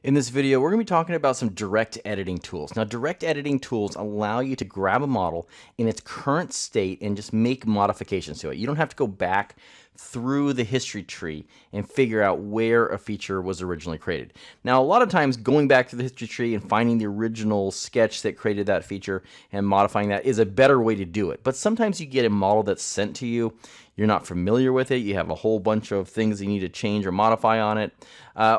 In this video, we're going to be talking about some direct editing tools. Now, direct editing tools allow you to grab a model in its current state and just make modifications to it. You don't have to go back through the history tree and figure out where a feature was originally created. Now, a lot of times going back to the history tree and finding the original sketch that created that feature and modifying that is a better way to do it. But sometimes you get a model that's sent to you, you're not familiar with it, you have a whole bunch of things you need to change or modify on it,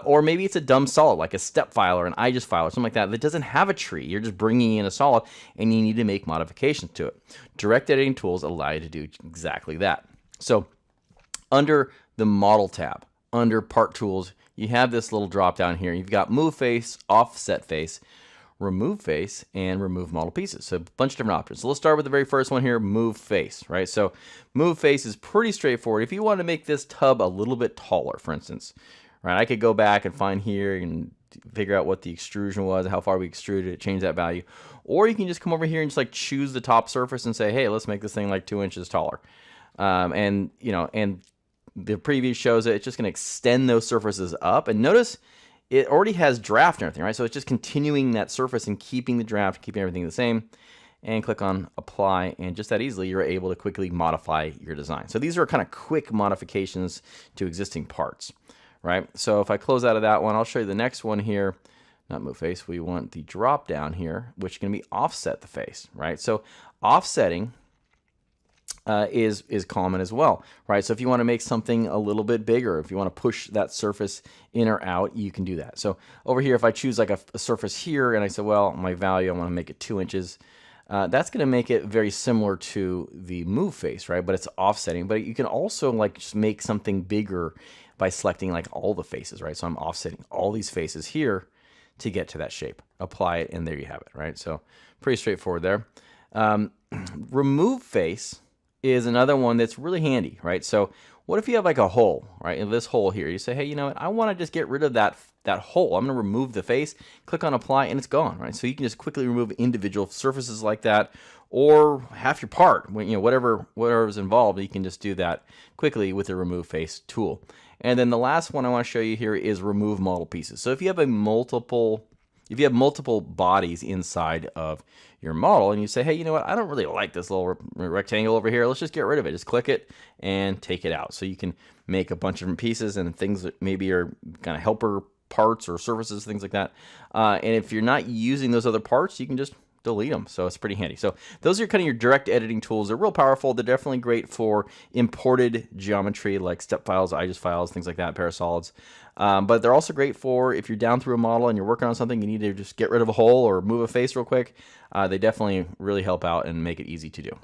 or maybe it's a dumb solid like a step file or an IGES file or something like that that doesn't have a tree. You're just bringing in a solid and you need to make modifications to it. Direct editing tools allow you to do exactly that. So under the Model tab, under Part Tools, you have this little drop down here. You've got Move Face, Offset Face, Remove Face, and Remove Model Pieces. So a bunch of different options. So let's start with the very first one here, Move Face, right? So Move Face is pretty straightforward. If you want to make this tub a little bit taller, for instance, right, I could go back and find here and figure out what the extrusion was, how far we extruded it, change that value. Or you can just come over here and just like choose the top surface and say, hey, let's make this thing like 2 inches taller. And the preview shows it. It's just going to extend those surfaces up. And notice it already has draft and everything, right? So it's just continuing that surface and keeping the draft, keeping everything the same. And click on Apply, and just that easily, you're able to quickly modify your design. So these are kind of quick modifications to existing parts, right? So if I close out of that one, I'll show you the next one here. Not Move Face, we want the drop down here, which is going to be Offset the Face, right? So offsetting is common as well, right? So if you want to make something a little bit bigger, if you want to push that surface in or out, you can do that. So over here, if I choose like a surface here and I say, well, my value, I want to make it 2 inches, that's going to make it very similar to the Move Face, right? But it's offsetting. But you can also like just make something bigger by selecting like all the faces, right? So I'm offsetting all these faces here to get to that shape. Apply it, and there you have it, right? So pretty straightforward there. Remove Face is another one that's really handy, right? So what if you have like a hole, right? In this hole here, you say, hey, you know what? I want to just get rid of that hole. I'm going to remove the face, click on Apply, and it's gone, right? So you can just quickly remove individual surfaces like that, or half your part, whatever is involved, you can just do that quickly with the Remove Face tool. And then the last one I want to show you here is Remove Model Pieces. So if you have multiple bodies inside of your model and you say, hey, you know what, I don't really like this little rectangle over here, let's just get rid of it. Just click it and take it out. So you can make a bunch of different pieces and things that maybe are kind of helper parts or surfaces, things like that. And if you're not using those other parts, you can just delete them. So it's pretty handy. So those are kind of your direct editing tools. They're real powerful. They're definitely great for imported geometry like step files, IGES files, things like that, parasolids. But they're also great for if you're down through a model and you're working on something, you need to just get rid of a hole or move a face real quick. They definitely really help out and make it easy to do.